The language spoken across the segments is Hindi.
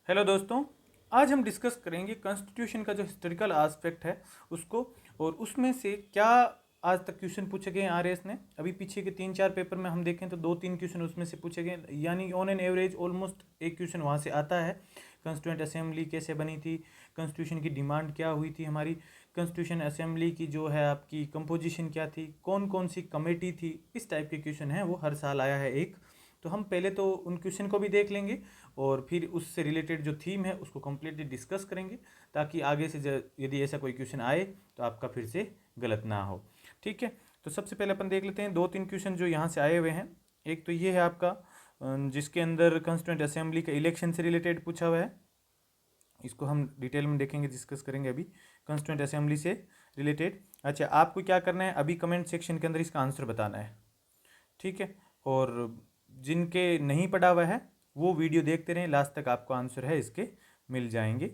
हेलो दोस्तों। आज हम डिस्कस करेंगे कॉन्स्टिट्यूशन का जो हिस्टोरिकल एस्पेक्ट है उसको, और उसमें से क्या आज तक क्वेश्चन पूछे गए हैं आरएस ने। अभी पीछे के 3-4 पेपर में हम देखें तो 2-3 क्वेश्चन उसमें से पूछे गए, यानी ऑन एन एवरेज ऑलमोस्ट एक क्वेश्चन वहाँ से आता है। कॉन्स्टिट्यूंट असेंबली कैसे बनी थी, कॉन्स्टिट्यूशन की डिमांड क्या हुई थी, हमारी कॉन्स्टिट्यूशन असेंबली की जो है आपकी कंपोजिशन क्या थी, कौन कौन सी कमेटी थी, इस टाइप के क्वेश्चन हैं वो हर साल आया है एक। तो हम पहले तो उन क्वेश्चन को भी देख लेंगे और फिर उससे रिलेटेड जो थीम है उसको कम्प्लीटली डिस्कस करेंगे, ताकि आगे से यदि ऐसा कोई क्वेश्चन आए तो आपका फिर से गलत ना हो। ठीक है, तो सबसे पहले अपन देख लेते हैं 2-3 क्वेश्चन जो यहाँ से आए हुए हैं। एक तो ये है आपका जिसके अंदर कॉन्स्टिट्यूंट असेंबली का इलेक्शन से रिलेटेड पूछा हुआ है। इसको हम डिटेल में देखेंगे, डिस्कस करेंगे अभी कॉन्स्टिट्यूंट असेंबली से रिलेटेड। अच्छा, आपको क्या करना है, अभी कमेंट सेक्शन के अंदर इसका आंसर बताना है। ठीक है, और जिनके नहीं पढ़ा हुआ है वो वीडियो देखते रहें, लास्ट तक आपको आंसर है इसके मिल जाएंगे।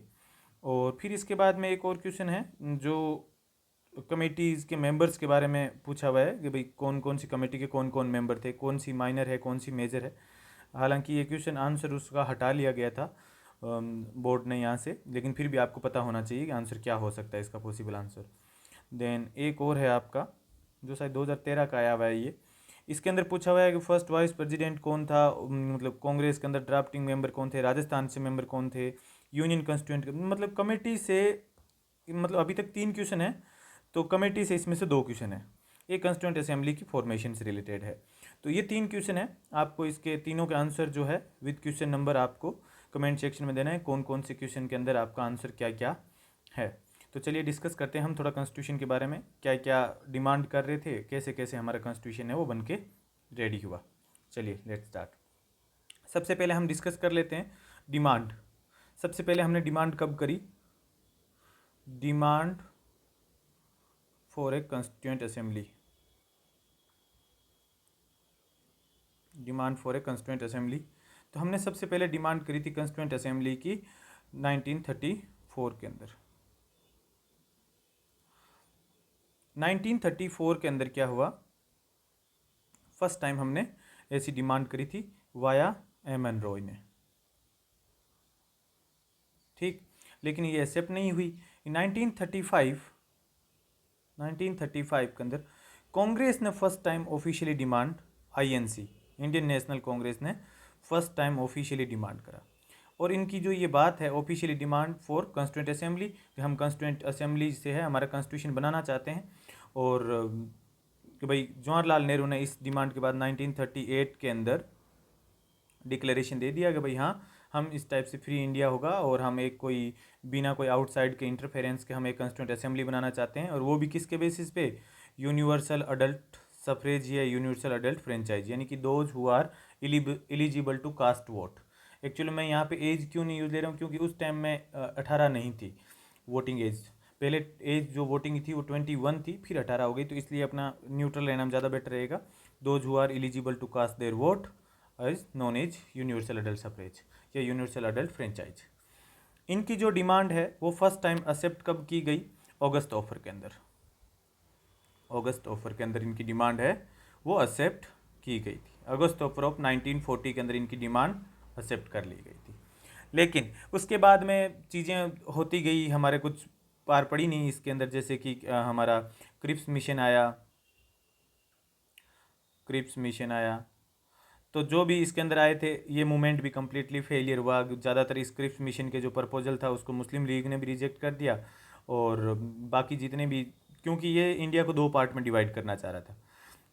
और फिर इसके बाद में एक और क्वेश्चन है जो कमेटीज़ के मेंबर्स के बारे में पूछा हुआ है कि भाई कौन कौन सी कमेटी के कौन कौन मेंबर थे, कौन सी माइनर है कौन सी मेजर है। हालांकि ये क्वेश्चन आंसर उसका हटा लिया गया था बोर्ड ने यहाँ से, लेकिन फिर भी आपको पता होना चाहिए कि आंसर क्या हो सकता है इसका पॉसिबल आंसर। देन एक और है आपका जो शायद 2013 का आया हुआ है ये। इसके अंदर पूछा हुआ है कि फर्स्ट वाइस प्रेसिडेंट कौन था, मतलब कांग्रेस के अंदर ड्राफ्टिंग मेंबर कौन थे, राजस्थान से मेंबर कौन थे, यूनियन कॉन्स्टिट्यूंट मतलब कमेटी से। मतलब अभी तक 3 क्वेश्चन है, तो कमेटी से इसमें से 2 क्वेश्चन है। एक कॉन्स्टिट्यूंट असेंबली की फॉर्मेशन से रिलेटेड है। तो ये 3 क्वेश्चन है, आपको इसके तीनों के आंसर जो है विद क्वेश्चन नंबर आपको कमेंट सेक्शन में देना है, कौन कौन से क्वेश्चन के अंदर आपका आंसर क्या क्या है। तो चलिए डिस्कस करते हैं हम थोड़ा कॉन्स्टिट्यूशन के बारे में, क्या क्या डिमांड कर रहे थे, कैसे कैसे हमारा कॉन्स्टिट्यूशन है वो बन के रेडी हुआ। चलिए लेट्स स्टार्ट। सबसे पहले हम डिस्कस कर लेते हैं डिमांड। सबसे पहले हमने डिमांड कब करी, demand for a constituent assembly, demand for a constituent assembly. तो हमने सबसे पहले डिमांड करी थी कॉन्स्टिट्यूंट असेंबली की 1934 के अंदर। 1934 के अंदर क्या हुआ, फर्स्ट टाइम हमने ऐसी डिमांड करी थी वाया एम एन रॉय ने। ठीक, लेकिन ये एक्सेप्ट नहीं हुई। 1935 के अंदर कांग्रेस ने first time officially demand, INC Indian national Congress ने फर्स्ट टाइम ऑफिशियली डिमांड करा। और इनकी जो ये बात है officially demand for constituent assembly, कि हम कॉन्स्टिट्यूंट असेंबली से है हमारा कॉन्स्टिट्यूशन बनाना चाहते हैं। और कि भाई जवाहरलाल नेहरू ने इस डिमांड के बाद 1938 के अंदर डिक्लेरेशन दे दिया कि भाई हाँ, हम इस टाइप से फ्री इंडिया होगा और हम एक कोई बिना कोई आउटसाइड के इंटरफेरेंस के हम एक कॉन्स्टिट्यूंट असेंबली बनाना चाहते हैं, और वो भी किसके बेसिस पे, यूनिवर्सल अडल्ट सफरेज या यूनिवर्सल अडल्ट फ्रेंचाइज, यानी कि those who are eligible to cast vote. Actually मैं यहाँ पे एज क्यों नहीं यूज ले रहा हूँ, क्योंकि उस टाइम में 18 नहीं थी वोटिंग एज। पहले एज जो वोटिंग थी वो 21 थी, फिर 18 हो गई, तो इसलिए अपना न्यूट्रल रहना ज़्यादा बेटर रहेगा। Those who are eligible to cast their vote is known as universal adult suffrage या यूनिवर्सल अडल्ट फ्रेंचाइज। इनकी जो डिमांड है वो फर्स्ट टाइम एक्सेप्ट कब की गई, अगस्त ऑफर के अंदर। अगस्त ऑफर के अंदर इनकी डिमांड है वो एक्सेप्ट की गई थी। अगस्त ऑफर ऑफ 1940 के अंदर इनकी डिमांड एक्सेप्ट कर ली गई थी। लेकिन उसके बाद में चीज़ें होती गई, हमारे कुछ पार पड़ी नहीं इसके अंदर, जैसे कि हमारा क्रिप्स मिशन आया, क्रिप्स मिशन आया। तो जो भी इसके अंदर आए थे ये मूवमेंट भी कम्प्लीटली फेलियर हुआ। ज़्यादातर इस क्रिप्स मिशन के जो प्रपोजल था उसको मुस्लिम लीग ने भी रिजेक्ट कर दिया, और बाकी जितने भी, क्योंकि ये इंडिया को 2 पार्ट में डिवाइड करना चाह रहा था,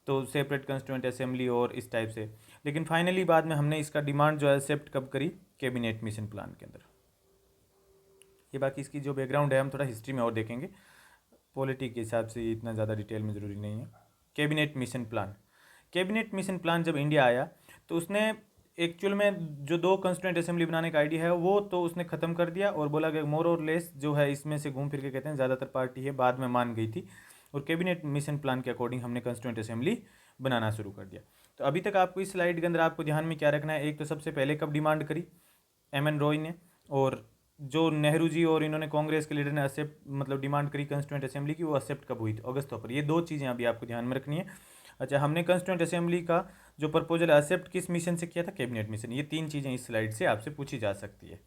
तो सेपरेट कॉन्स्टिट्यूंट असेंबली और इस टाइप से। लेकिन फाइनली बाद में हमने इसका डिमांड जो है एक्सेप्ट कब करी, कैबिनेट मिशन प्लान के अंदर। ये बाकी इसकी जो बैकग्राउंड है हम थोड़ा हिस्ट्री में और देखेंगे, पॉलिटी के हिसाब से इतना ज़्यादा डिटेल में ज़रूरी नहीं है। Cabinet mission plan, cabinet mission plan जब इंडिया आया तो उसने एक्चुअल में जो 2 कॉन्स्टिट्यूंट असेंबली बनाने का आइडिया है वो तो उसने ख़त्म कर दिया, और बोला कि मोर और लेस जो है इसमें से घूम फिर के कहते हैं ज़्यादातर पार्टी है बाद में मान गई थी, और कैबिनेट मिशन प्लान के अकॉर्डिंग हमने कॉन्स्टिट्यूंट असेंबली बनाना शुरू कर दिया। तो अभी तक आपको इस स्लाइड के अंदर आपको ध्यान में क्या रखना है, एक तो सबसे पहले कब डिमांड करी एम एन रॉय ने, और जो नेहरू जी और इन्होंने कांग्रेस के लीडर ने एक्सेप्ट मतलब डिमांड करी कॉन्स्टिट्यूंट असेंबली की, वो एक्सेप्ट कब हुई थी, अगस्त पर। ये 2 चीज़ें अभी आपको ध्यान में रखनी है। अच्छा, हमने कॉन्स्टिट्यूंट असेंबली का जो प्रपोजल एक्सेप्ट किस मिशन से किया था, कैबिनेट मिशन। ये 3 चीज़ें इस स्लाइड से आपसे पूछी जा सकती है।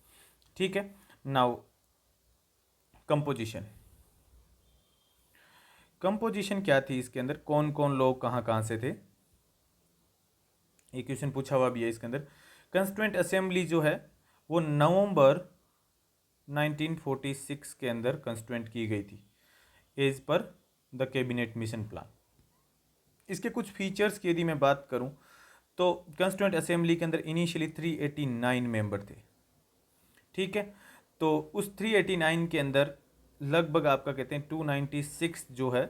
ठीक है। नाउ कंपोजिशन, कंपोजिशन क्या थी इसके अंदर, कौन कौन लोग कहाँ कहाँ से थे, एक क्वेश्चन पूछा हुआ भी है इसके अंदर। कंस्टिट्यूएंट असेंबली जो है वो नवंबर 1946 के अंदर कंस्टिट्यूएंट की गई थी as per the cabinet mission plan. इसके कुछ फीचर्स की यदि मैं बात करूं तो कंस्टिट्यूएंट असेंबली के अंदर इनिशियली 389 मेंबर थे, ठीक है। तो उस 389 के अंदर लगभग आपका कहते हैं 296 जो है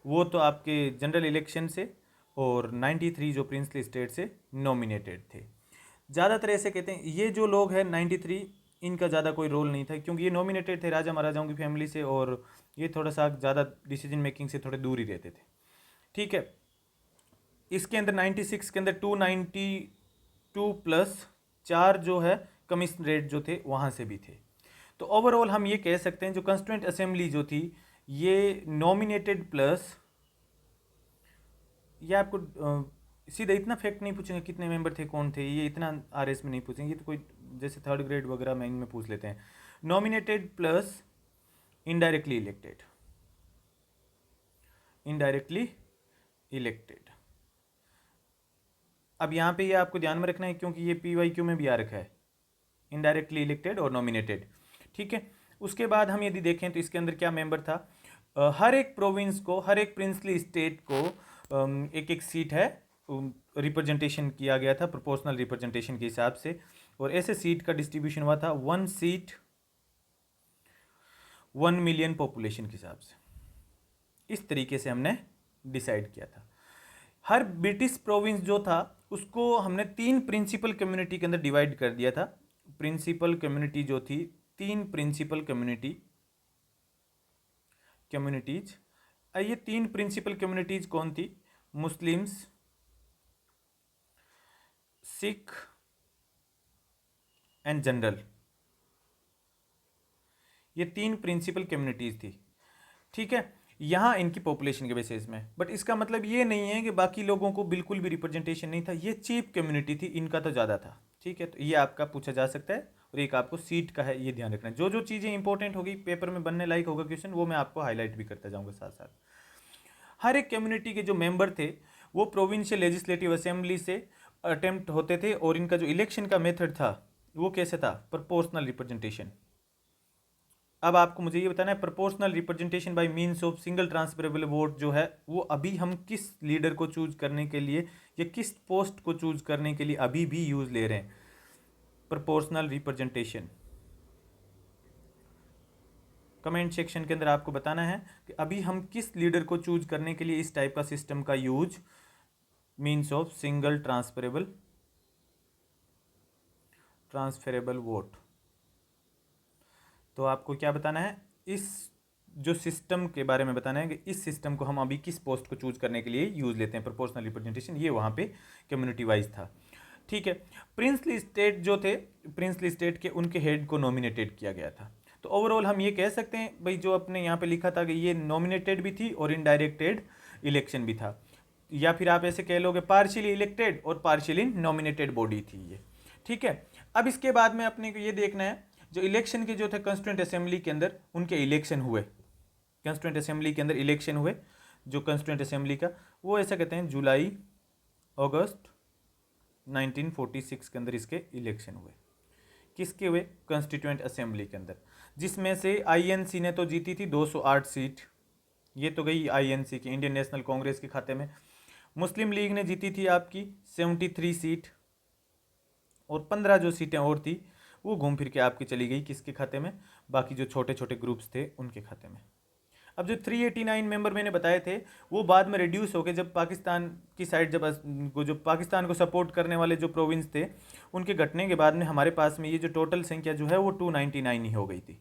वो तो आपके जनरल इलेक्शन से, और 93 जो प्रिंसली स्टेट से नॉमिनेटेड थे। ज़्यादातर ऐसे कहते हैं ये जो लोग हैं 93, इनका ज़्यादा कोई रोल नहीं था क्योंकि ये नॉमिनेटेड थे राजा महाराजाओं की फैमिली से, और ये थोड़ा सा ज़्यादा डिसीजन मेकिंग से थोड़े दूर ही रहते थे, ठीक है। इसके अंदर 96 के अंदर 292 प्लस 4 जो है कमिश्नरेट जो थे वहाँ से भी थे। तो ओवरऑल हम ये कह सकते हैं जो कंस्टिट्यूएंट असेंबली जो थी ये नॉमिनेटेड प्लस, ये आपको सीधा इतना फैक्ट नहीं पूछेंगे कितने मेंबर थे कौन थे, ये इतना आरएस में नहीं पूछेंगे, ये तो कोई जैसे थर्ड ग्रेड वगैरह में इनमें पूछ लेते हैं। Nominated plus indirectly elected, indirectly elected. अब यहाँ पे ये आपको ध्यान में रखना है क्योंकि ये PYQ में भी आ रखा है, इनडायरेक्टली इलेक्टेड और नॉमिनेटेड, ठीक है। उसके बाद हम यदि देखें तो इसके अंदर क्या मेंबर था, हर एक प्रोविंस को, हर एक प्रिंसली स्टेट को एक एक सीट है रिप्रेजेंटेशन किया गया था प्रोपोर्शनल रिप्रेजेंटेशन के हिसाब से, और ऐसे सीट का डिस्ट्रीब्यूशन हुआ था 1 सीट 1 मिलियन पॉपुलेशन के हिसाब से, इस तरीके से हमने डिसाइड किया था। हर ब्रिटिश प्रोविंस जो था उसको हमने 3 प्रिंसिपल कम्युनिटी के अंदर डिवाइड कर दिया था। प्रिंसिपल कम्युनिटी जो थी, 3 प्रिंसिपल कम्युनिटीज, ये 3 प्रिंसिपल कम्युनिटीज कौन थी, मुस्लिम्स, सिख एंड जनरल, ये 3 प्रिंसिपल कम्युनिटीज थी, ठीक है। यहाँ इनकी पॉपुलेशन के बेसिस में, बट इसका मतलब ये नहीं है कि बाकी लोगों को बिल्कुल भी रिप्रेजेंटेशन नहीं था, ये चीप कम्युनिटी थी, इनका तो ज़्यादा था, ठीक है। तो ये आपका पूछा जा सकता है, और एक आपको सीट का है, ये ध्यान रखना है। जो जो चीज़ें इंपॉर्टेंट होगी पेपर में बनने लायक होगा क्वेश्चन, वो मैं आपको हाईलाइट भी करता जाऊँगा साथ साथ। हर एक कम्युनिटी के जो मेंबर थे वो प्रोविंशियल लेजिस्लेटिव असेंबली से अटेम्प्ट होते थे, और इनका जो इलेक्शन का मेथड था वो कैसे था, प्रोपोर्शनल रिप्रेजेंटेशन। अब आपको मुझे ये बताना है proportional representation by means of single transferable vote जो है वो अभी हम किस लीडर को चूज करने के लिए या किस पोस्ट को चूज करने के लिए अभी भी यूज ले रहे हैं, प्रोपोर्शनल रिप्रेजेंटेशन। कमेंट सेक्शन के अंदर आपको बताना है कि अभी हम किस लीडर को चूज करने के लिए इस टाइप का सिस्टम का use, means of single transferable vote. तो आपको क्या बताना है, इस जो सिस्टम के बारे में बताना है कि इस सिस्टम को हम अभी किस पोस्ट को चूज करने के लिए यूज लेते हैं, प्रोपोर्शनल रिप्रेजेंटेशन। ये वहाँ पे कम्युनिटी वाइज था, ठीक है। प्रिंसली स्टेट जो थे, प्रिंसली स्टेट के उनके हेड को नॉमिनेटेड किया गया था। तो ओवरऑल हम ये कह सकते हैं भाई जो अपने यहाँ पे लिखा था कि ये नॉमिनेटेड भी थी और इनडायरेक्टेड इलेक्शन भी था, या फिर आप ऐसे कह लोगे पार्शियली इलेक्टेड और पार्शियली नॉमिनेटेड बॉडी थी ये, ठीक है। अब इसके बाद में अपने को ये देखना है जो इलेक्शन के जो थे कंस्टिट्यूएंट असेंबली के अंदर उनके इलेक्शन हुए, कंस्टिट्यूएंट असेंबली के अंदर इलेक्शन हुए जो कंस्टिट्यूएंट असेंबली का, वो ऐसा कहते हैं जुलाई अगस्त 1946 के अंदर इसके इलेक्शन हुए। किसके हुए, कंस्टिट्यूएंट असेंबली के अंदर, जिसमें से INC ने तो जीती थी 208 सीट, ये तो गई INC की, इंडियन नेशनल कांग्रेस के खाते में। मुस्लिम लीग ने जीती थी आपकी 73 सीट, और 15 जो सीटें और थी वो घूम फिर के आपकी चली गई किसके खाते में, बाकी जो छोटे छोटे ग्रुप्स थे उनके खाते में। अब जो 389 मेंबर मैंने बताए थे वो बाद में रिड्यूस हो गए जब पाकिस्तान की साइड, जो पाकिस्तान को सपोर्ट करने वाले जो प्रोविंस थे उनके घटने के बाद में हमारे पास में ये जो टोटल संख्या जो है वो 299 ही हो गई थी,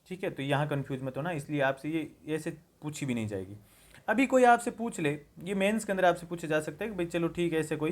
ठीक है। तो यहाँ कन्फ्यूज मत होना, इसलिए आपसे ये ऐसे पूछी भी नहीं जाएगी। अभी कोई आपसे पूछ ले, ये मेंस के अंदर आपसे पूछा जा सकता है कि भाई चलो ठीक है, ऐसे कोई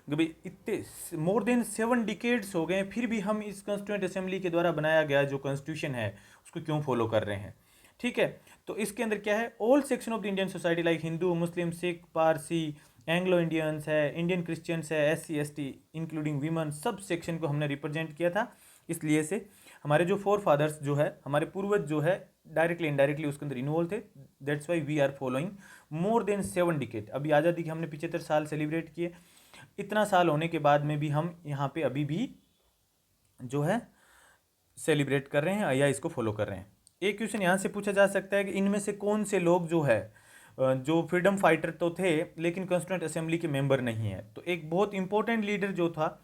कि भाई इतने मोर देन 7 डिकेड्स हो गए फिर भी हम इस कॉन्स्टिट्यूएंट असेंबली के द्वारा बनाया गया जो कॉन्स्टिट्यूशन है उसको क्यों फॉलो कर रहे हैं, ठीक है। तो इसके अंदर क्या है, all section of the Indian society like Hindu, Muslim, Sikh, Parsi, Anglo Indians है, इंडियन क्रिश्चियंस है, SC ST including women, sub section को हमने रिप्रेजेंट किया था इसलिए से हमारे जो फोर फादर्स जो है, हमारे पूर्वज जो है, डायरेक्टली इनडायरेक्टली उसके अंदर इन्वॉल्व थे। That's why we are following more than 7 decade. अभी आज़ादी के हमने 75 साल सेलिब्रेट किए, इतना साल होने के बाद में भी हम यहाँ पे अभी भी जो है सेलिब्रेट कर रहे हैं या इसको फॉलो कर रहे हैं। एक क्वेश्चन यहाँ से पूछा जा सकता है कि इनमें से कौन से लोग जो है जो फ्रीडम फाइटर तो थे लेकिन कॉन्स्टिट्यूंट असेंबली के मेंबर नहीं है। तो एक बहुत इंपॉर्टेंट लीडर जो था,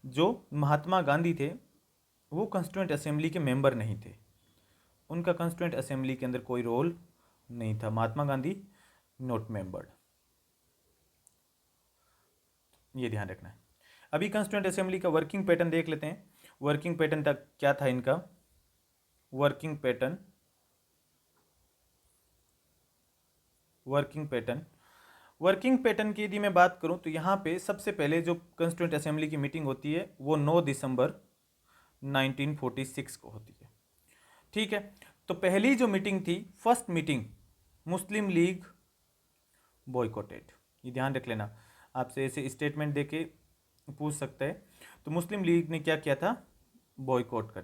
जो महात्मा गांधी थे, वो कॉन्स्टिट्यूंट असेंबली के मेंबर नहीं थे। उनका कॉन्स्टिट्यूंट असेंबली के अंदर कोई रोल नहीं था। महात्मा गांधी नॉट मेंबर्ड, ये ध्यान रखना है। अभी कॉन्स्टिट्यूंट असेंबली का वर्किंग पैटर्न देख लेते हैं। वर्किंग पैटर्न तक क्या था इनका? वर्किंग पैटर्न वर्किंग पैटर्न की यदि मैं बात करूं तो यहाँ पे सबसे पहले जो कॉन्स्टिट्यूंट असेंबली की मीटिंग होती है वो 9 दिसंबर 1946 को होती है। ठीक है, तो पहली जो मीटिंग थी, फर्स्ट मीटिंग, मुस्लिम लीग बॉयकॉटेड। ये ध्यान रख लेना, आपसे ऐसे स्टेटमेंट देके पूछ सकते हैं। तो मुस्लिम लीग ने क्या किया था? बॉयकॉट कर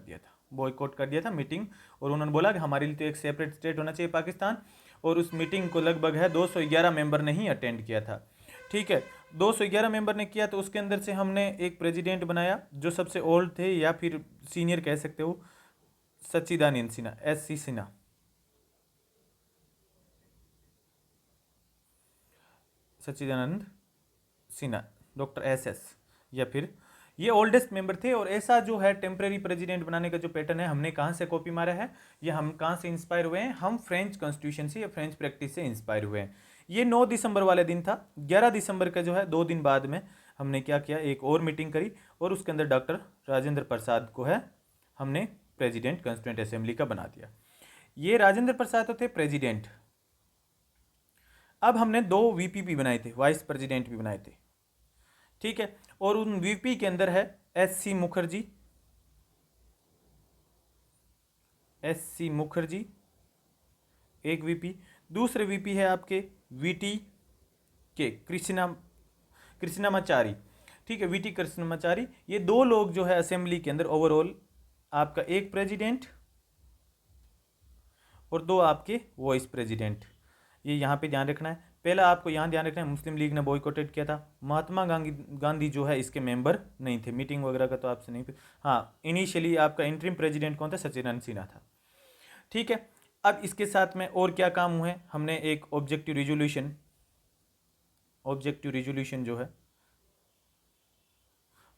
दिया था मीटिंग, और उन्होंने बोला कि हमारे लिए तो एक सेपरेट स्टेट होना चाहिए पाकिस्तान। और उस मीटिंग को लगभग है 211 मेंबर ने ही अटेंड किया था। ठीक है, 211 मेंबर ने किया, तो उसके अंदर से हमने एक प्रेसिडेंट बनाया जो सबसे ओल्ड थे या फिर सीनियर कह सकते हो, सच्चिदानंद सिन्हा, SC सिन्हा। सच्चिदानंद सिन्हा, डॉक्टर SS, या फिर ये ओल्डेस्ट मेंबर थे। और ऐसा जो है टेम्परेरी प्रेसिडेंट बनाने का जो पैटर्न है, हमने कहाँ से कॉपी मारा है, ये हम कहाँ से इंस्पायर हुए हैं? हम फ्रेंच कॉन्स्टिट्यूशन से या फ्रेंच प्रैक्टिस से इंस्पायर हुए हैं। ये 9 दिसंबर वाले दिन था। 11 दिसंबर का जो है 2 दिन बाद में हमने क्या किया, एक और मीटिंग करी, और उसके अंदर डॉक्टर राजेंद्र प्रसाद को है हमने प्रेसिडेंट कॉन्स्टिट्यूंट असेंबली का बना दिया। ये राजेंद्र प्रसाद तो थे प्रेसिडेंट। अब हमने 2 VP भी बनाए थे, वाइस प्रेसिडेंट भी बनाए थे। ठीक है, और उन VP के अंदर है SC मुखर्जी एक VP। दूसरे VP है आपके VT के कृष्णामाचारी। ठीक है, VT कृष्णामाचारी। ये 2 लोग जो है असेंबली के अंदर ओवरऑल, आपका एक प्रेसिडेंट और 2 आपके वाइस प्रेसिडेंट। ये यहाँ पे ध्यान रखना है। पहला आपको यहाँ ध्यान रखना है, मुस्लिम लीग ने बॉयकॉटेड किया था। महात्मा गांधी जो है इसके मेंबर नहीं थे। मीटिंग वगैरह का तो आपसे नहीं, हाँ, इनिशियली आपका इंटरिम प्रेसिडेंट कौन था? सच्चिदानंद सिन्हा था। ठीक है, अब इसके साथ में और क्या काम हुए? हमने एक ऑब्जेक्टिव रिजोल्यूशन जो है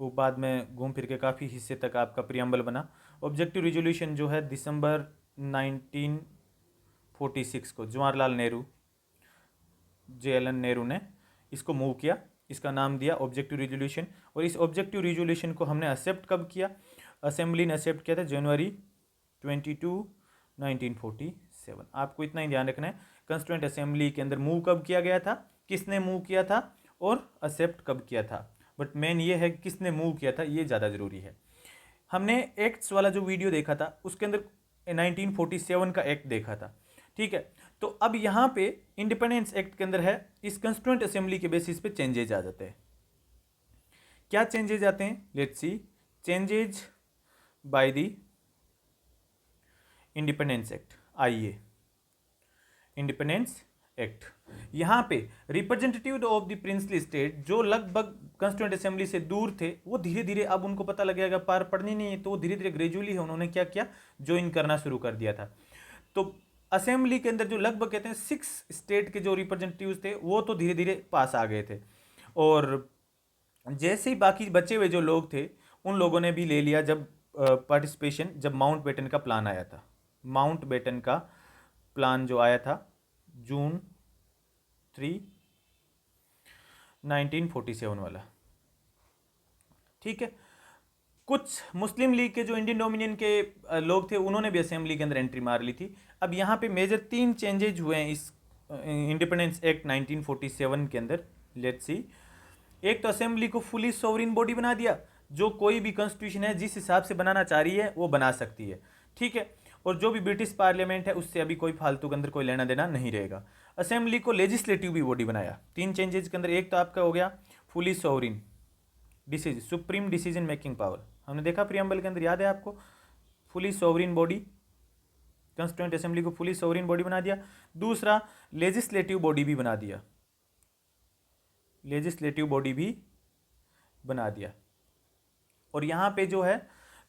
वो बाद में घूम फिर के काफ़ी हिस्से तक आपका प्रियम्बल बना। ऑब्जेक्टिव रिजोल्यूशन जो है दिसंबर 1946 को जवाहरलाल नेहरू, JLN नेहरू ने इसको मूव किया। इसका नाम दिया ऑब्जेक्टिव रिजोल्यूशन। और इस ऑब्जेक्टिव रिजोल्यूशन को हमने एक्सेप्ट कब किया? असेंबली ने एक्सेप्ट किया था जनवरी 22, 1947। आपको इतना ही ध्यान रखना है, कॉन्स्टिट्यूएंट असेंबली के अंदर मूव कब किया गया था, किसने मूव किया था, और एक्सेप्ट कब किया था। बट मेन ये है कि किसने मूव किया था, ये ज़्यादा ज़रूरी है। हमने एक्ट्स वाला जो वीडियो देखा था उसके अंदर 1947 का एक्ट देखा था। ठीक है, तो अब यहाँ पे इंडिपेंडेंस एक्ट के अंदर है, इस कॉन्स्टिट्यूएंट असेंबली के बेसिस पे चेंजेज आ जाते हैं। क्या चेंजेज आते हैं? Let's see. Changes by the independence act. आइए, इंडिपेंडेंस एक्ट, यहाँ पे representative of the princely state जो लगभग कॉन्स्टिट्यूएंट असेंबली से दूर थे, वो धीरे धीरे, अब उनको पता लगेगा पार पड़नी नहीं है, तो वो धीरे धीरे ग्रेजुअली उन्होंने क्या किया, ज्वाइन करना शुरू कर दिया था। तो असेंबली के अंदर जो लगभग कहते हैं 6 स्टेट के जो रिप्रेजेंटेटिव्स थे वो तो धीरे धीरे पास आ गए थे। और जैसे ही बाकी बचे हुए जो लोग थे उन लोगों ने भी ले लिया जब पार्टिसिपेशन, जब माउंटबेटन का प्लान आया था। माउंटबेटन का प्लान जो आया था जून 3, 1947 वाला। ठीक है, कुछ मुस्लिम लीग के जो इंडियन डोमिनियन के लोग थे उन्होंने भी असेंबली के अंदर एंट्री मार ली थी। अब यहाँ पे मेजर 3 चेंजेज हुए हैं इस इंडिपेंडेंस एक्ट 1947 के अंदर। Let's see. एक तो असेंबली को फुली सोवरिन बॉडी बना दिया, जो कोई भी कॉन्स्टिट्यूशन है जिस हिसाब से बनाना चाह रही है वो बना सकती है। ठीक है, और जो भी ब्रिटिश पार्लियामेंट है उससे अभी कोई फालतू के अंदर कोई लेना देना नहीं रहेगा। असेंबली को लेजिस्लेटिव भी बॉडी बनाया। 3 चेंजेज के अंदर एक तो आपका हो गया fully sovereign, supreme decision making power. हमने देखा प्रियम्बल के अंदर, याद है आपको, fully sovereign body, constituent assembly को फुली सोवरिन बॉडी बना दिया। दूसरा, लेजिस्लेटिव बॉडी भी बना दिया, लेजिस्लेटिव बॉडी भी बना दिया। और यहाँ पे जो है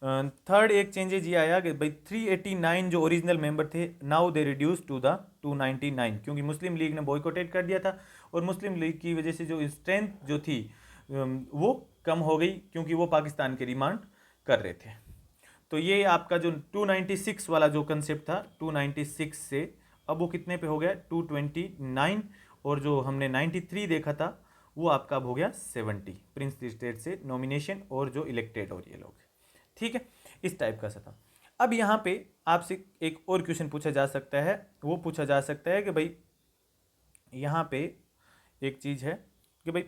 थर्ड एक चेंजेज ये आया कि भाई 389 जो ओरिजिनल मेंबर थे, now they reduce to the 299, क्योंकि मुस्लिम लीग ने बॉयकॉटेड कर दिया था और मुस्लिम लीग की वजह से जो स्ट्रेंथ जो थी वो कम हो गई, क्योंकि वो पाकिस्तान की डिमांड कर रहे थे। तो ये आपका जो 296 वाला जो कंसेप्ट था, 296 से अब वो कितने पे हो गया, 229, और जो हमने 93 देखा था वो आपका अब हो गया 70, प्रिंसली स्टेट से नॉमिनेशन और जो इलेक्टेड और ये लोग, ठीक है, इस टाइप का सा था। अब यहाँ पे आपसे एक और क्वेश्चन पूछा जा सकता है, वो पूछा जा सकता है कि भाई यहाँ पे एक चीज़ है कि भाई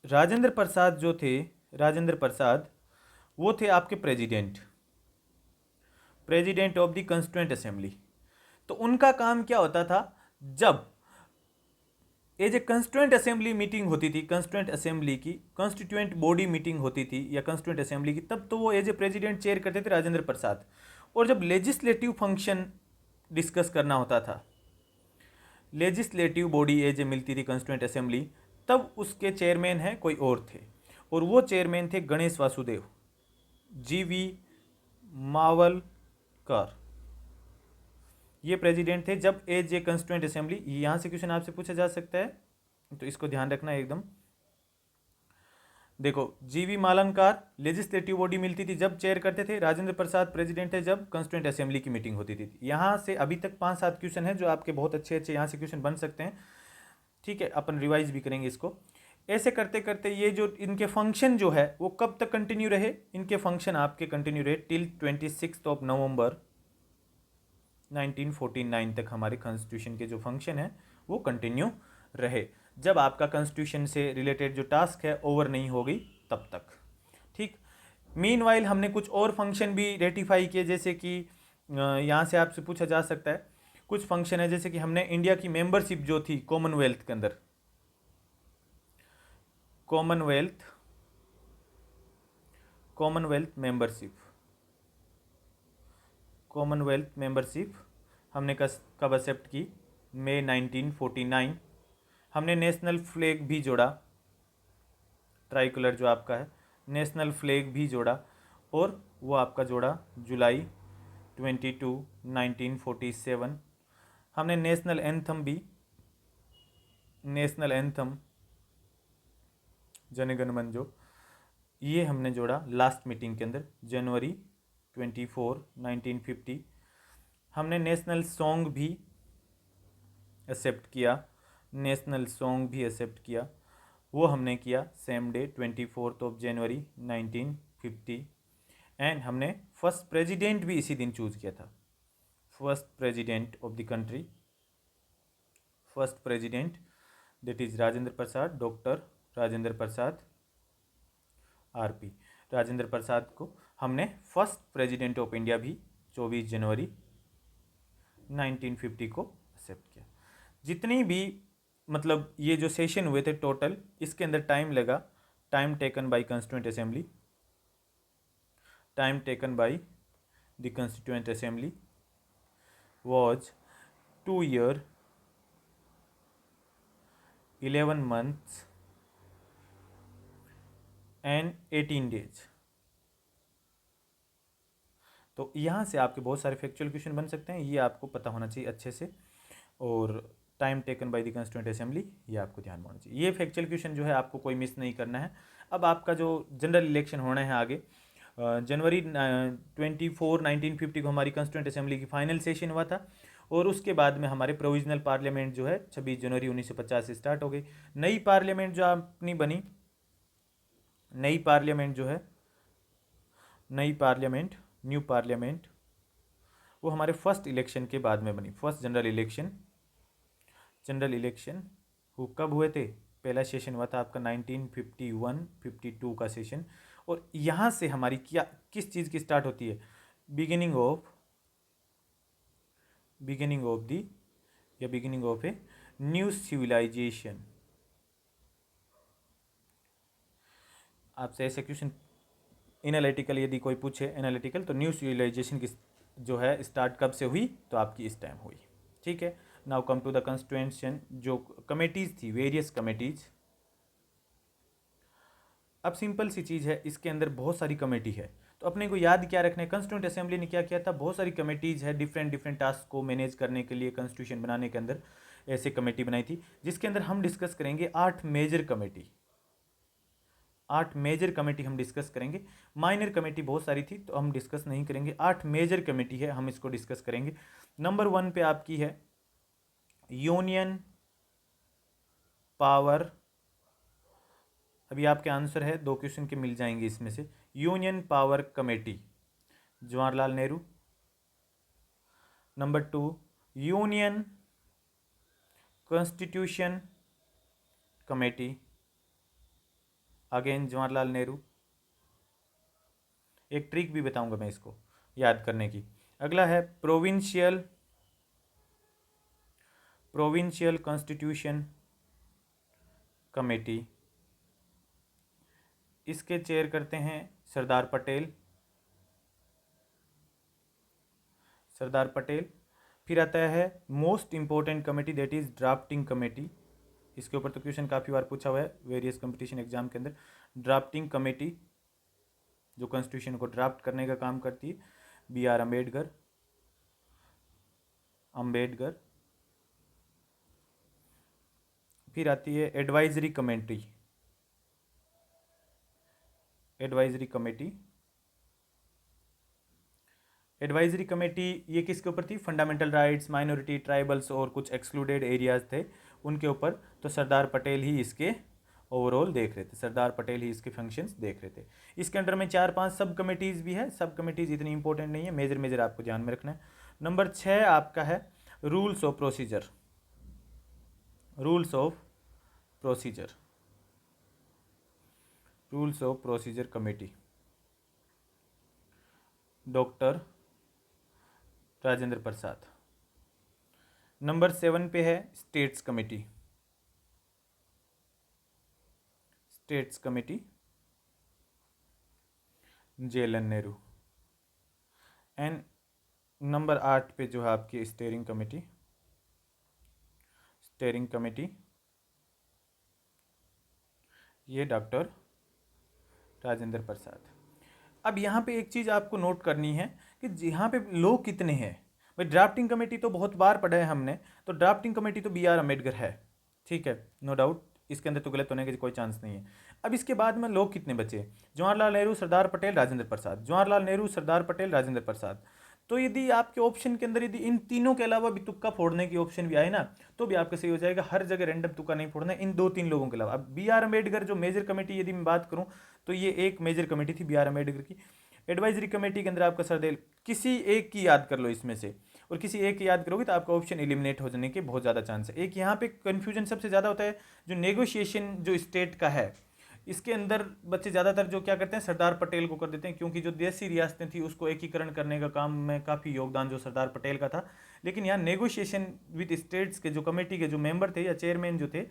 राजेंद्र प्रसाद जो थे, राजेंद्र प्रसाद वो थे आपके president of the constituent assembly. तो उनका काम क्या होता था, जब as a constituent assembly meeting होती थी, कॉन्स्टिट्यूएंट असेंबली की कॉन्स्टिट्यूएंट बॉडी मीटिंग होती थी या कॉन्स्टिट्यूएंट असेंबली की, तब तो वो एज ए प्रेसिडेंट चेयर करते थे राजेंद्र प्रसाद। और जब लेजिस्लेटिव फंक्शन डिस्कस करना होता था, लेजिस्लेटिव बॉडी एज ए मिलती थी कॉन्स्टिट्यूएंट असेंबली, तब उसके चेयरमैन हैं कोई और थे, और वो चेयरमैन थे गणेश वासुदेव, GV मावलकर, ये प्रेसिडेंट थे जब एज ए कॉन्स्टिट्यूएंट असेंबली। यहाँ से क्वेश्चन आपसे पूछा जा सकता है, तो इसको ध्यान रखना है एकदम। देखो, GV मावलकर लेजिस्लेटिव बॉडी मिलती थी जब चेयर करते थे, राजेंद्र प्रसाद प्रेसिडेंट है जब कॉन्स्टिट्यूएंट असेंबली की मीटिंग होती थी। यहाँ से अभी तक 5-7 क्वेश्चन है जो आपके बहुत अच्छे अच्छे यहाँ से क्वेश्चन बन सकते हैं, ठीक है, अपन रिवाइज भी करेंगे इसको। ऐसे करते करते ये जो इनके फंक्शन जो है वो कब तक कंटिन्यू रहे, इनके फंक्शन आपके कंटिन्यू रहे टिल 26 नवंबर 1949 तक हमारे कॉन्स्टिट्यूशन के जो फंक्शन है वो कंटिन्यू रहे, जब आपका कॉन्स्टिट्यूशन से रिलेटेड जो टास्क है ओवर नहीं हो गई तब तक, ठीक। मीनवाइल हमने कुछ और फंक्शन भी रेटिफाई किए, जैसे कि यहाँ से आपसे पूछा जा सकता है कुछ फंक्शन है, जैसे कि हमने इंडिया की मेंबरशिप जो थी कॉमनवेल्थ के अंदर, कॉमनवेल्थ मेंबरशिप हमने कब एक्सेप्ट की, मई 1949। हमने नेशनल फ्लैग भी जोड़ा, ट्राइकलर जो आपका है, नेशनल फ्लैग भी जोड़ा, और वो आपका जोड़ा जुलाई 22, 1947। हमने नेशनल एंथम जनगण मन जो, ये हमने जोड़ा लास्ट मीटिंग के अंदर जनवरी 24, 1950। हमने नेशनल सॉन्ग भी एक्सेप्ट किया, वो हमने किया सेम डे 24 जनवरी 1950। एंड हमने फर्स्ट प्रेसिडेंट भी इसी दिन चूज किया था, first president of the country, first president that is Rajendra Prasad, doctor Rajendra Prasad RP। Rajendra Prasad को हमने फर्स्ट प्रेसिडेंट ऑफ इंडिया भी 24 जनवरी 1950 को एक्सेप्ट किया। जितनी भी मतलब ये जो सेशन हुए थे टोटल, इसके अंदर टाइम लगा, time taken by constituent assembly, time taken by the constituent assembly was 2 year 11 months and 18 days। तो यहाँ से आपके बहुत सारे फैक्चुअल क्वेश्चन बन सकते हैं, ये आपको पता होना चाहिए अच्छे से। और time taken by the constituent assembly, ये आपको ध्यान में होना चाहिए। ये फैक्चुअल क्वेश्चन जो है आपको कोई मिस नहीं करना है। अब आपका जो जनरल इलेक्शन होना है आगे, जनवरी 24, 1950 को हमारी कॉन्स्टिट्यूएंट असेंबली की फाइनल सेशन हुआ था, और उसके बाद में हमारे प्रोविजनल पार्लियामेंट जो है 26 जनवरी 1950 से स्टार्ट हो गई। नई पार्लियामेंट जो अपनी बनी, नई पार्लियामेंट जो है, न्यू पार्लियामेंट, वो हमारे फर्स्ट इलेक्शन के बाद में बनी, फर्स्ट जनरल इलेक्शन वो कब हुए थे, पहला सेशन हुआ था आपका 1951-52 का सेशन। और यहाँ से हमारी किस चीज़ की स्टार्ट होती है, beginning of a new civilisation. आपसे ऐसे क्वेश्चन एनालिटिकल यदि कोई पूछे एनालिटिकल, तो न्यूज़ यूटिलाइजेशन की जो है स्टार्ट कब से हुई, तो आपकी इस टाइम हुई। ठीक है, नाउ कम टू द कंस्टिट्यूएंशन, जो कमेटीज़ थी, वेरियस कमेटीज़। अब सिंपल सी चीज़ है, इसके अंदर बहुत सारी कमेटी है, तो अपने को याद क्या रखना है, कंस्टिट्यूंट असेंबली ने क्या किया था, बहुत सारी कमेटीज़ है डिफरेंट डिफरेंट टास्क को मैनेज करने के लिए कॉन्स्टिट्यूशन बनाने के अंदर ऐसे कमेटी बनाई थी, जिसके अंदर हम डिस्कस करेंगे 8 मेजर कमेटी। 8 मेजर कमेटी हम डिस्कस करेंगे। माइनर कमेटी बहुत सारी थी तो हम डिस्कस नहीं करेंगे, 8 मेजर कमेटी है, हम इसको डिस्कस करेंगे। नंबर 1 पे आपकी है यूनियन पावर। अभी आपके आंसर है, 2 क्वेश्चन के मिल जाएंगे इसमें से। Union power committee, Jawaharlal Nehru. Number 2 union constitution committee, again Jawaharlal Nehru. एक ट्रिक भी बताऊंगा मैं इसको याद करने की। अगला है प्रोविंशियल कॉन्स्टिट्यूशन कमेटी, इसके चेयर करते हैं सरदार पटेल। सरदार पटेल। फिर आता है most important committee, that is drafting committee. इसके ऊपर तो क्वेश्चन काफ़ी बार पूछा हुआ है वेरियस कंपटीशन एग्जाम के अंदर। ड्राफ्टिंग कमेटी जो कॉन्स्टिट्यूशन को ड्राफ्ट करने का काम करती है, बी आर अम्बेडकर। फिर आती है advisory committee. Advisory committee advisory committee ये किसके ऊपर थी, फंडामेंटल राइट्स, माइनॉरिटी, ट्राइबल्स और कुछ एक्सक्लूडेड एरियाज थे उनके ऊपर। तो सरदार पटेल ही इसके ओवरऑल देख रहे थे, सरदार पटेल ही इसके फंक्शंस देख रहे थे। इसके अंडर में 4-5 सब कमेटीज़ भी है, सब कमेटीज़ इतनी इंपॉर्टेंट नहीं है, मेजर मेजर आपको ध्यान में रखना है। नंबर 6 आपका है rules of procedure. Rules of procedure rules of procedure committee, doctor Rajendra Prasad. Number 7 पे है states committee. States committee, Jawaharlal Nehru. And number 8 पे जो है आपकी स्टीयरिंग कमेटी। स्टीयरिंग कमेटी ये डॉक्टर राजेंद्र प्रसाद। अब यहाँ पे एक चीज़ आपको नोट करनी है कि यहाँ पे लोग कितने हैं। भाई ड्राफ्टिंग कमेटी तो बहुत बार पढ़ा है हमने, तो ड्राफ्टिंग कमेटी तो बी आर अम्बेडकर है, ठीक है, नो डाउट, इसके अंदर तो गलत होने की कोई चांस नहीं है। अब इसके बाद में लोग कितने बचे, जवाहरलाल नेहरू, सरदार पटेल, राजेंद्र प्रसाद। जवाहरलाल नेहरू, सरदार पटेल, राजेंद्र प्रसाद। तो यदि आपके ऑप्शन के अंदर यदि इन तीनों के अलावा भी तुक्का फोड़ने की ऑप्शन भी आए ना, तो भी आपका सही हो जाएगा। हर जगह रैंडम तुक्का नहीं फोड़ना है, इन 2-3 लोगों के अलावा। अब बी आर अम्बेडकर जो मेजर कमेटी यदि मैं बात करूं, तो ये एक मेजर कमेटी थी बी आर अम्बेडकर की। एडवाइजरी कमेटी के अंदर आपका सरदेल, किसी एक की याद कर लो इसमें से, और किसी एक की याद करोगे तो आपका ऑप्शन एलिमिनेट हो जाने के बहुत ज़्यादा चांस है। एक यहाँ पे कन्फ्यूजन सबसे ज़्यादा होता है, जो नेगोशिएशन जो स्टेट का है, इसके अंदर बच्चे ज़्यादातर जो क्या करते हैं, सरदार पटेल को कर देते हैं, क्योंकि जो देसी रियासतें थी उसको एकीकरण करने का काम में काफ़ी योगदान जो सरदार पटेल का था। लेकिन यहाँ नेगोशिएशन विद स्टेट्स के जो कमेटी के जो मेंबर थे या चेयरमैन जो थे,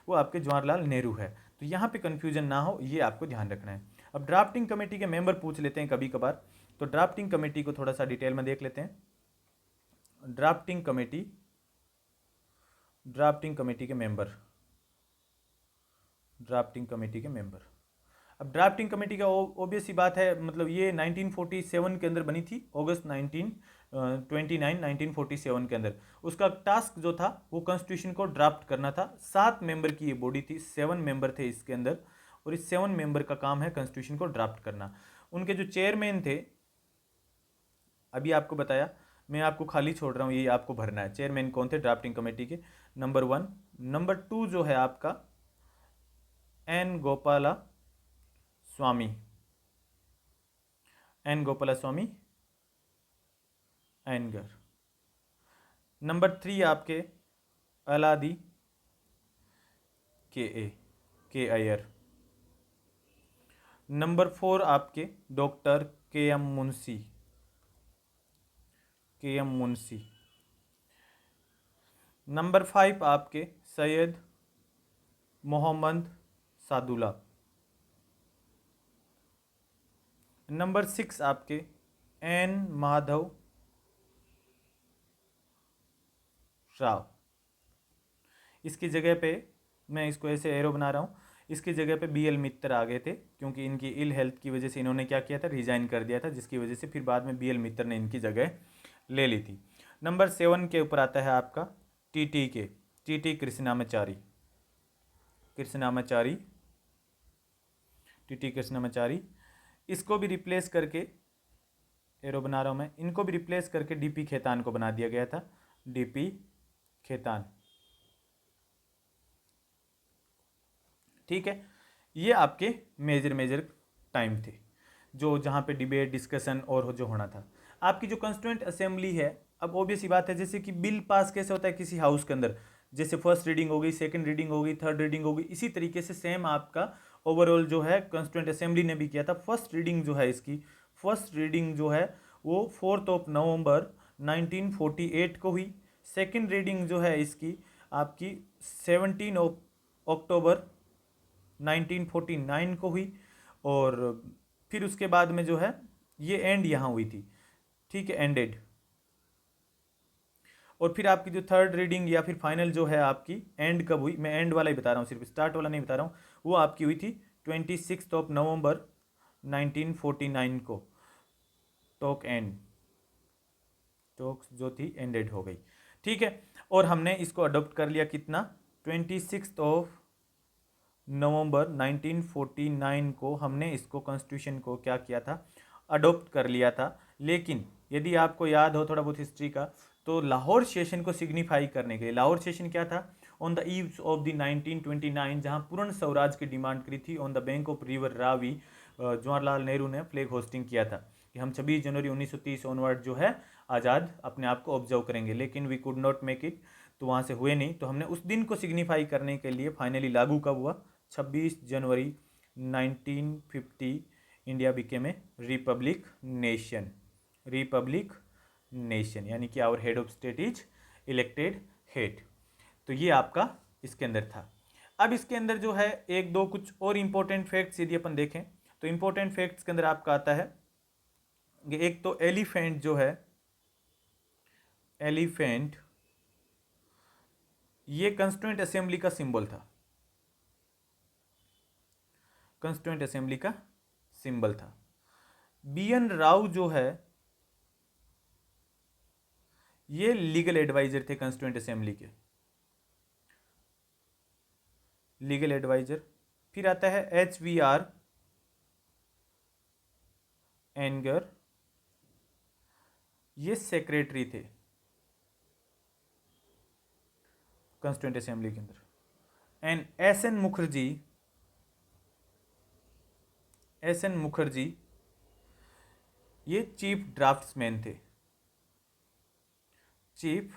वो आपके जवाहरलाल नेहरू है। तो यहाँ पे कन्फ्यूजन ना हो, ये आपको ध्यान रखना है। अब ड्राफ्टिंग कमेटी के मेंबर पूछ लेते हैं कभी कभार, तो ड्राफ्टिंग कमेटी को थोड़ा सा डिटेल में देख लेते हैं। ड्राफ्टिंग कमेटी के मेंबर। ड्राफ्टिंग कमेटी के मेंबर। अब ड्राफ्टिंग कमेटी का ऑब्वियस सी बात है, मतलब ये 1947 के अंदर बनी थी, अगस्त 1947 के अंदर। उसका टास्क जो था वो कॉन्स्टिट्यूशन को ड्राफ्ट करना था। 7 मेंबर की ये बॉडी थी, 7 मेंबर थे इसके अंदर, और इस 7 मेंबर का काम है कॉन्स्टिट्यूशन को ड्राफ्ट करना। उनके जो चेयरमैन थे, अभी आपको बताया, मैं आपको खाली छोड़ रहा हूँ, ये आपको भरना है। चेयरमैन कौन थे ड्राफ्टिंग कमेटी के, नंबर 1। नंबर 2 जो है आपका एन गोपाला स्वामी। एन गोपाला स्वामी एनगर। नंबर 3 आपके अलादी के अय्यर। नंबर 4 आपके डॉक्टर के एम मुंशी। नंबर 5 आपके सैयद मोहम्मद सादुल्ला। नंबर 6 आपके एन माधव राव। इसकी जगह पे मैं इसको ऐसे एरो बना रहा हूँ, इसकी जगह पे बी एल मित्तर आ गए थे, क्योंकि इनकी इल हेल्थ की वजह से इन्होंने क्या किया था, रिजाइन कर दिया था, जिसकी वजह से फिर बाद में बी एल मित्तर ने इनकी जगह ले ली थी। नंबर 7 के ऊपर आता है आपका T T Krishnamachari. Krishnamachari, T T Krishnamachari, इसको भी रिप्लेस करके एरो बना रहा हूँ मैं, इनको भी रिप्लेस करके डीपी खेतान को बना दिया गया था, डीपी खेतान। ठीक है, ये आपके मेजर मेजर टाइम थे जो जहाँ पे डिबेट डिस्कशन और जो होना था। आपकी जो कॉन्स्टिट्यूएंट असेंबली है, अब ऑब्वियस ही बात है, जैसे कि बिल पास कैसे होता है किसी हाउस के अंदर, जैसे फर्स्ट रीडिंग हो गई, सेकंड रीडिंग हो गई, थर्ड रीडिंग हो गई, इसी तरीके से सेम आपका ओवरऑल जो है कॉन्स्टिट्यूएंट असेंबली ने भी किया था। फर्स्ट रीडिंग जो है इसकी, फर्स्ट रीडिंग जो है वो 4 नवंबर 1948 को हुई। सेकंड रीडिंग जो है इसकी आपकी 17 अक्टूबर 1949 को हुई, और फिर उसके बाद में जो है ये एंड यहाँ हुई थी। ठीक है, एंडेड। और फिर आपकी जो थर्ड रीडिंग या फिर फाइनल जो है आपकी एंड कब हुई, मैं एंड वाला ही बता रहा हूँ, सिर्फ स्टार्ट वाला नहीं बता रहा हूँ, वो आपकी हुई थी 26 नवंबर 1949 को। टॉक एंड, टॉक जो थी एंडेड हो गई। ठीक है, और हमने इसको अडॉप्ट कर लिया कितना, 26 नवंबर 1949 को हमने इसको कॉन्स्टिट्यूशन को क्या किया था, अडॉप्ट कर लिया था। लेकिन यदि आपको याद हो थोड़ा बहुत हिस्ट्री का, तो लाहौर सेशन को सिग्निफाई करने के लिए, लाहौर सेशन क्या था, on the eaves of the 1929, जहां पूर्ण स्वराज की डिमांड करी थी, on the bank of river Ravi, Jawaharlal Nehru ने फ्लैग होस्टिंग किया था कि हम 26 जनवरी 1930 ऑनवर्ड जो है आज़ाद अपने आप को ऑब्जर्व करेंगे, लेकिन we could not make it, तो वहाँ से हुए नहीं। तो हमने उस दिन को सिग्निफाई करने के लिए फाइनली लागू कब हुआ, 26 जनवरी 1950, India became a republic nation. Republic nation यानी कि our head of state is elected head. तो ये आपका इसके अंदर था। अब इसके अंदर जो है एक दो कुछ और इंपॉर्टेंट फैक्ट्स यदि अपन देखें, तो इंपॉर्टेंट फैक्ट्स के अंदर आपका आता है कि एक तो एलिफेंट जो है, एलिफेंट ये कंस्टिट्यूएंट असेंबली का सिंबल था, कंस्टिट्यूएंट असेंबली का सिंबल था। बी एन राव जो है ये लीगल एडवाइजर थे कंस्टिट्यूएंट असेंबली के, लीगल एडवाइजर। फिर आता है एच वी आर एनगर, ये सेक्रेटरी थे कंस्टिट्यूएंट असेंबली के अंदर। And S N Mukherjee, S N Mukherjee ये चीफ ड्राफ्ट्समैन थे, चीफ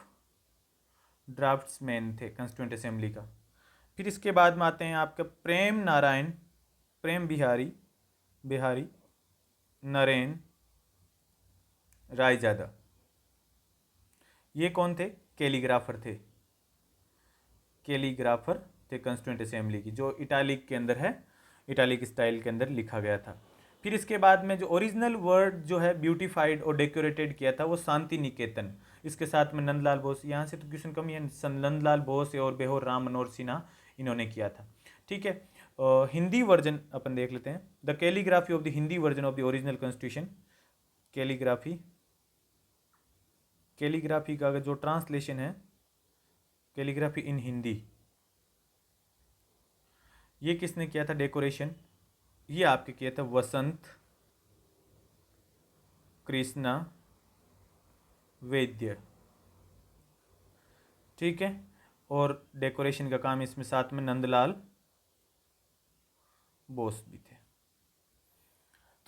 ड्राफ्ट्समैन थे कंस्टिट्यूएंट असेंबली का। फिर इसके बाद में आते हैं आपका प्रेम नारायण, प्रेम बिहारी, बिहारी नरेन रायजादा, ये कौन थे, कैलीग्राफर थे, कैलीग्राफर थे कंस्टिट्यूएंट असेंबली की, जो इटालिक के अंदर है, इटालिक स्टाइल के अंदर लिखा गया था। फिर इसके बाद में जो ओरिजिनल वर्ड जो है ब्यूटीफाइड और डेकोरेटेड किया था वो शांति निकेतन, इसके साथ में नंदलाल बोस, यहाँ से तो क्वेश्चन कम ही है, नंदलाल बोस और बेहोर राम मनोहर सिन्हा इन्होंने किया था। ठीक है, हिंदी वर्जन अपन देख लेते हैं, the calligraphy of the Hindi version of the original constitution. Calligraphy, calligraphy का जो ट्रांसलेशन है, कैलीग्राफी इन हिंदी, ये किसने किया था, डेकोरेशन, ये आपके किया था वसंत कृष्णा वैद्य। ठीक है, और डेकोरेशन का काम इसमें साथ में नंदलाल बोस भी थे।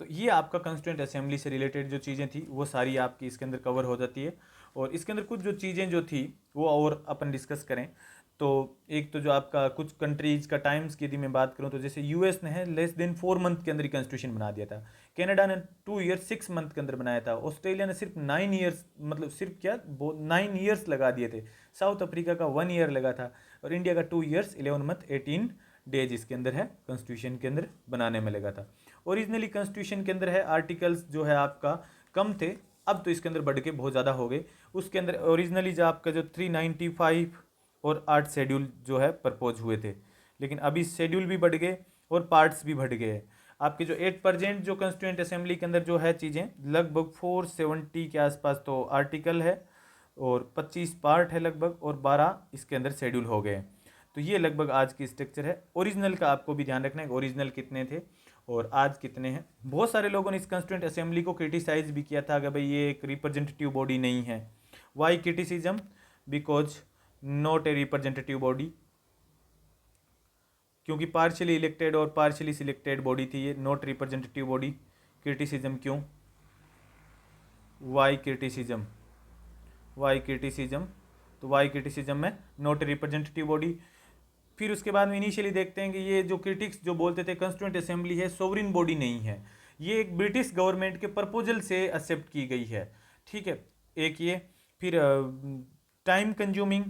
तो ये आपका कंस्टिट्यूएंट असेंबली से रिलेटेड जो चीज़ें थी वो सारी आपकी इसके अंदर कवर हो जाती है। और इसके अंदर कुछ जो चीज़ें जो थी वो और अपन डिस्कस करें, तो एक तो जो आपका कुछ कंट्रीज का टाइम्स की यदि मैं बात करूं, तो जैसे यूएस ने है लेस देन 4 मंथ के अंदर ही कॉन्स्टिट्यूशन बना दिया था, कनाडा ने 2 ईयर 6 मंथ के अंदर बनाया था, ऑस्ट्रेलिया ने सिर्फ 9 ईयर्स, मतलब सिर्फ क्या 9 ईयर्स लगा दिए थे, साउथ अफ्रीका का 1 ईयर लगा था, और इंडिया का 2 ईयर्स 11 मंथ 18 डेज इसके अंदर है कॉन्स्टिट्यूशन के अंदर बनाने में लगा था। ओरिजिनली कॉन्स्टिट्यूशन के अंदर है आर्टिकल्स जो है आपका कम थे, अब तो इसके अंदर बढ़ के बहुत ज़्यादा हो गए। उसके अंदर ओरिजिनली जो आपका जो 395 और 8 शेड्यूल जो है प्रपोज हुए थे, लेकिन अभी शेड्यूल भी बढ़ गए और पार्ट्स भी बढ़ गए। आपके जो 8% जो कॉन्स्टिट्यूंट असेंबली के अंदर जो है चीज़ें लगभग 470 के आसपास तो आर्टिकल है और 25 पार्ट है लगभग, और 12 इसके अंदर शेड्यूल हो गए। तो ये लगभग आज की स्ट्रक्चर है। ओरिजिनल का आपको भी ध्यान रखना है, ओरिजिनल कितने थे और आज कितने हैं। बहुत सारे लोगों ने इस कॉन्स्टिट्यूंट असेंबली को क्रिटिसाइज भी किया था कि भाई ये एक रिप्रेजेंटेटिव बॉडी नहीं है। Why criticism? Because not a representative body, क्योंकि पार्शियली इलेक्टेड और पार्शियली सिलेक्टेड बॉडी थी ये, नॉट रिप्रेजेंटेटिव बॉडी। क्रिटिसिज्म क्यों? Why criticism? Why criticism? तो वाई क्रिटिसिज्म में नॉट रिप्रेजेंटेटिव बॉडी। फिर उसके बाद में इनिशियली देखते हैं कि ये जो क्रिटिक्स जो बोलते थे कॉन्स्टिट्यूंट असेंबली है सोवरिन बॉडी नहीं है, ये एक ब्रिटिश गवर्नमेंट के प्रपोजल से एक्सेप्ट की गई है, ठीक है, एक ये। फिर टाइम कंज्यूमिंग,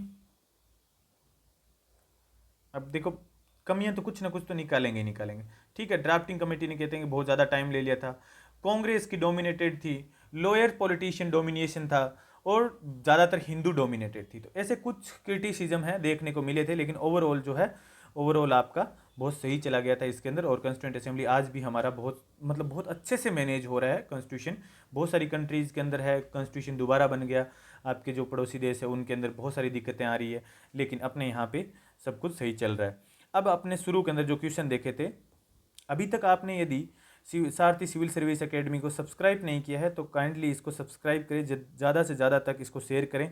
अब देखो कमियां तो कुछ ना कुछ तो निकालेंगे निकालेंगे, ठीक है। ड्राफ्टिंग कमेटी ने कहते हैं कि बहुत ज़्यादा टाइम ले लिया था, कांग्रेस की डोमिनेटेड थी, लोअर पॉलिटिशियन डोमिनेशन था और ज़्यादातर हिंदू डोमिनेटेड थी। तो ऐसे कुछ क्रिटिसिज्म है देखने को मिले थे, लेकिन ओवरऑल जो है ओवरऑल आपका बहुत सही चला गया था इसके अंदर। और कॉन्स्टिट्यूंट असेंबली आज भी हमारा बहुत मतलब बहुत अच्छे से मैनेज हो रहा है कॉन्स्टिट्यूशन। बहुत सारी कंट्रीज़ के अंदर है कॉन्स्टिट्यूशन दोबारा बन गया, आपके जो पड़ोसी देश है उनके अंदर बहुत सारी दिक्कतें आ रही है, लेकिन अपने यहाँ पे सब कुछ सही चल रहा है। अब अपने शुरू के अंदर जो क्वेश्चन देखे थे, अभी तक आपने यदि सारथी सिविल सर्विस एकेडमी को सब्सक्राइब नहीं किया है तो काइंडली इसको सब्सक्राइब करें, ज़्यादा से ज़्यादा तक इसको शेयर करें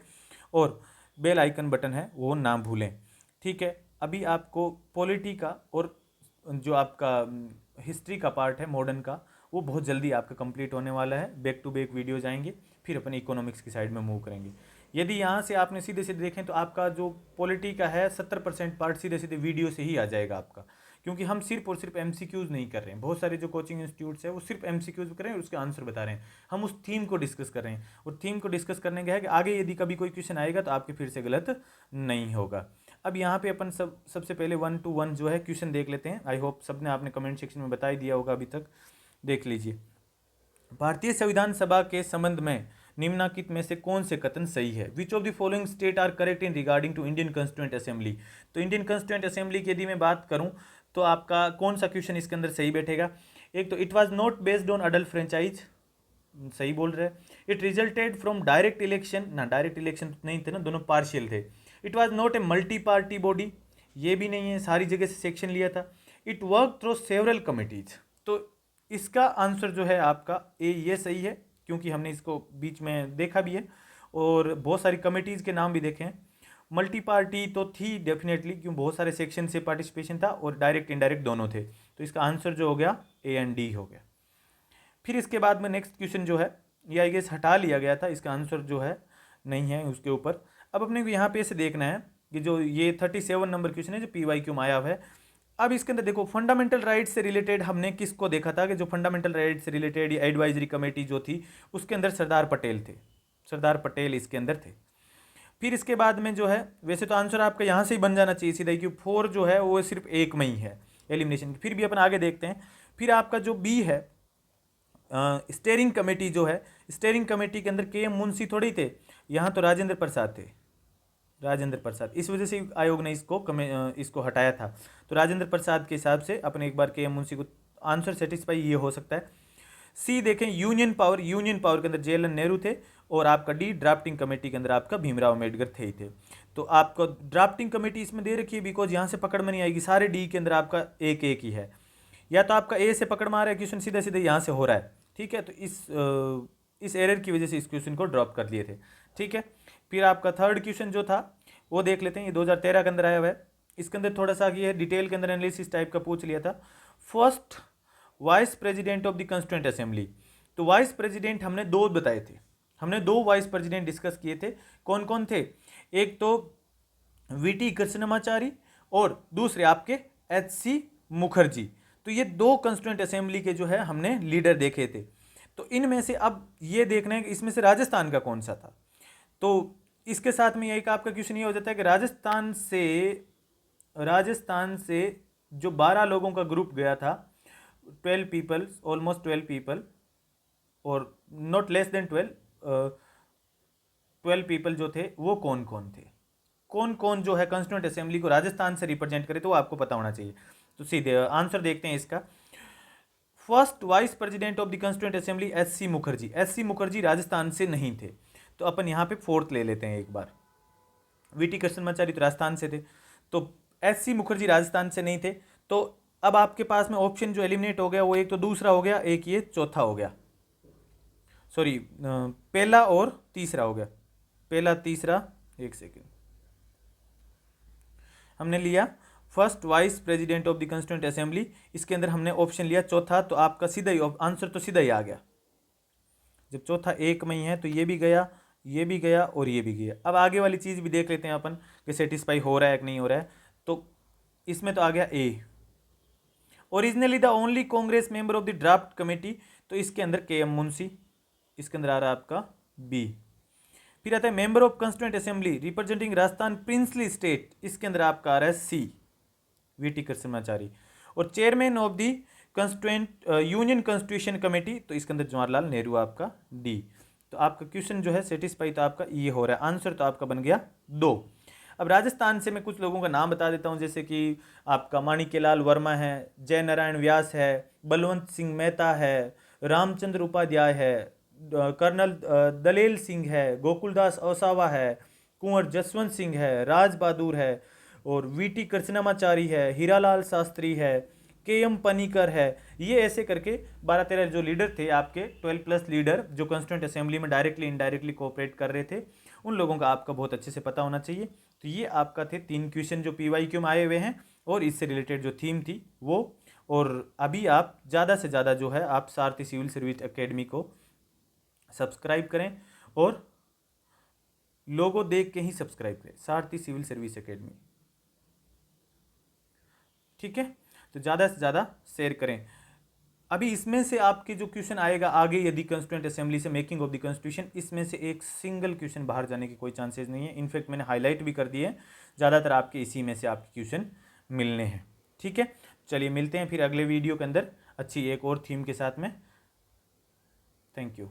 और बेल आइकन बटन है वो ना भूलें, ठीक है। अभी आपको पॉलिटी का और जो आपका हिस्ट्री का पार्ट है मॉडर्न का, वो बहुत जल्दी आपका कंप्लीट होने वाला है। बैक टू बैक वीडियोज आएंगे, फिर अपन इकोनॉमिक्स की साइड में मूव करेंगे। यदि यहाँ से आपने सीधे सीधे देखें तो आपका जो पॉलिटी का है 70% पार्ट सीधे सीधे वीडियो से ही आ जाएगा आपका, क्योंकि हम सिर्फ और सिर्फ एमसीक्यूज नहीं कर रहे हैं। बहुत सारे जो कोचिंग इंस्टीट्यूट्स है वो सिर्फ एमसीक्यूज कर रहे हैं और उसके आंसर बता रहे हैं, हम उस थीम को डिस्कस कर रहे हैं। और थीम को डिस्कस करने का है कि आगे यदि कभी कोई क्वेश्चन आएगा तो आपके फिर से गलत नहीं होगा। अब यहाँ पे अपन सबसे पहले 1 to 1 जो है क्वेश्चन देख लेते हैं। आई होप सबने आपने कमेंट सेक्शन में बता ही दिया होगा अभी तक, देख लीजिए। भारतीय संविधान सभा के संबंध में निम्नलिखित में से कौन से कथन सही है? Which of the following state are correct in regarding to Indian constituent assembly? तो इंडियन कॉन्स्टिट्यूंट असेंबली की यदि मैं बात करूं तो आपका कौन सा क्वेश्चन इसके अंदर सही बैठेगा? एक तो it was not based on adult franchise, सही बोल रहे हैं। It resulted from direct election, ना डायरेक्ट इलेक्शन नहीं थे ना, दोनों पार्शियल थे। It was not a multi party body, ये भी नहीं है, सारी जगह से सेक्शन लिया था। It work through several committees, तो इसका आंसर जो है आपका ए, ये सही है, क्योंकि हमने इसको बीच में देखा भी है और बहुत सारी कमिटीज़ के नाम भी देखे हैं। मल्टी पार्टी तो थी डेफिनेटली, क्यों बहुत सारे सेक्शन से पार्टिसिपेशन था, और डायरेक्ट इनडायरेक्ट दोनों थे। तो इसका आंसर जो हो गया ए एंड डी हो गया। फिर इसके बाद में नेक्स्ट क्वेश्चन जो है ये आई गेस हटा लिया गया था, इसका आंसर जो है नहीं है उसके ऊपर। अब अपने को यहाँ पे ऐसे देखना है कि जो ये 37 नंबर क्वेश्चन है जो PYQ में आया हुआ है। अब इसके अंदर देखो फंडामेंटल राइट्स से रिलेटेड हमने किसको देखा था कि जो फंडामेंटल राइट्स से रिलेटेड ये एडवाइजरी कमेटी जो थी उसके अंदर सरदार पटेल थे, सरदार पटेल इसके अंदर थे। फिर इसके बाद में जो है वैसे तो आंसर आपका यहाँ से ही बन जाना चाहिए सीधा, क्योंकि 4 जो है वो सिर्फ एक में ही है एलिमिनेशन। फिर भी अपन आगे देखते हैं। फिर आपका जो बी है स्टेयरिंग कमेटी जो है, स्टेयरिंग कमेटी के अंदर KM मुंशी थोड़ी थे, यहाँ तो राजेंद्र प्रसाद थे, राजेंद्र प्रसाद। इस वजह से आयोग ने इसको हटाया था। तो राजेंद्र प्रसाद के हिसाब से अपने एक बार KM मुंशी को आंसर सेटिस्फाई ये हो सकता है। सी देखें यूनियन पावर, यूनियन पावर के अंदर JLN नेहरू थे, और आपका डी ड्राफ्टिंग कमेटी के अंदर आपका भीमराव अम्बेडकर थे ही थे। तो आपको ड्राफ्टिंग कमेटी इसमें दे रखी है बिकॉज यहाँ से पकड़ में नहीं आएगी, सारे डी के अंदर आपका एक एक ही है, या तो आपका ए से पकड़ में आ रहा है क्वेश्चन सीधे सीधे यहाँ से हो रहा है, ठीक है। तो इस एरर की वजह से इस क्वेश्चन को ड्रॉप कर लिए थे, ठीक है। फिर आपका थर्ड क्वेश्चन जो था वो देख लेते हैं, ये 2013 के अंदर आया हुआ है। इसके अंदर थोड़ा सा ये डिटेल के अंदर एनालिसिस टाइप का पूछ लिया था। First vice president of the constituent assembly, तो वाइस प्रेसिडेंट हमने 2 बताए थे, हमने 2 वाइस प्रेसिडेंट डिस्कस किए थे। कौन कौन थे? एक तो VT कृष्णमाचारी और दूसरे आपके HC मुखर्जी। तो ये 2 कॉन्स्टिट्यूंट असेंबली के जो है हमने लीडर देखे थे। तो इनमें से अब ये देखना है कि इसमें से राजस्थान का कौन सा था। तो इसके साथ में एक आपका क्वेश्चन ये हो जाता है कि राजस्थान से जो 12 लोगों का ग्रुप गया था 12 पीपल, ऑलमोस्ट 12 पीपल और नॉट लेस देन 12 पीपल जो थे वो कौन कौन थे, कौन कौन जो है कॉन्स्टिट्यूंट असेंबली को राजस्थान से रिप्रेजेंट करे, तो वो आपको पता होना चाहिए। तो सीधे आंसर देखते हैं इसका। First vice president of the constituent assembly SC. Mukherjee. SC. Mukherjee Rajasthan से नहीं थे, तो अपन यहाँ पे फोर्थ ले लेते हैं एक बार। वी.टी. कृष्णमाचारी तो राजस्थान से थे, तो एस.सी. मुखर्जी राजस्थान से नहीं थे। तो अब आपके पास में ऑप्शन जो एलिमिनेट हो गया वो एक तो दूसरा हो गया, एक ये चौथा हो गया, सॉरी पहला और तीसरा हो गया, पहला तीसरा, एक सेकेंड, हमने लिया first vice president of the constituent assembly, इसके अंदर हमने ऑप्शन लिया चौथा, तो आपका सीधा ही आंसर तो सीधा ही आ गया। जब चौथा एक में ही है तो ये भी गया, ये भी गया और ये भी गया। अब आगे वाली चीज़ भी देख लेते हैं अपन कि सेटिस्फाई हो रहा है कि नहीं हो रहा है। तो इसमें तो आ गया ए, originally the only Congress member of the draft committee, तो इसके अंदर के.एम. मुंशी, इसके अंदर आ रहा है आपका बी। फिर आता है member of constituent assembly representing Rajasthan princely state, इसके अंदर आपका आ रहा है सी, वी.टी. कृष्णमाचारी। और chairman of the constituent union constitution committee, तो इसके अंदर जवाहरलाल नेहरू आपका डी। तो आपका क्वेश्चन जो है सेटिस्फाई तो आपका ये हो रहा है, आंसर तो आपका बन गया 2। अब राजस्थान से मैं कुछ लोगों का नाम बता देता हूँ, जैसे कि आपका माणिक्यलाल वर्मा है, जय नारायण व्यास है, बलवंत सिंह मेहता है, रामचंद्र उपाध्याय है, कर्नल दलेल सिंह है, गोकुलदास औसावा है, कुंवर जसवंत सिंह है, राज बहादुर है, और वी.टी. कृष्णमाचारी है, हीरालाल शास्त्री है, के.एम. पनीकर है। ये ऐसे करके 12-13 जो लीडर थे आपके, 12+ लीडर जो कॉन्स्टिट्यूंट असेंबली में डायरेक्टली इनडायरेक्टली कोऑपरेट कर रहे थे, उन लोगों का आपका बहुत अच्छे से पता होना चाहिए। तो ये आपका थे 3 क्वेश्चन जो PYQ में आए हुए हैं, और इससे रिलेटेड जो थीम थी वो। और अभी आप ज़्यादा से ज़्यादा जो है आप सारथी सिविल सर्विस एकेडमी को सब्सक्राइब करें, और लोगो देख के ही सब्सक्राइब करें, सारथी सिविल सर्विस एकेडमी, ठीक है। तो ज़्यादा से ज़्यादा शेयर करें। अभी इसमें से आपके जो क्वेश्चन आएगा आगे, यदि कॉन्स्टिट्यूंट असेंबली से मेकिंग ऑफ द कॉन्स्टिट्यूशन, इसमें से एक सिंगल क्वेश्चन बाहर जाने की कोई चांसेस नहीं है। इनफैक्ट मैंने हाईलाइट भी कर दिए, ज़्यादातर आपके इसी में से आपके क्वेश्चन मिलने हैं, ठीक है। चलिए मिलते हैं फिर अगले वीडियो के अंदर अच्छी एक और थीम के साथ में। Thank you.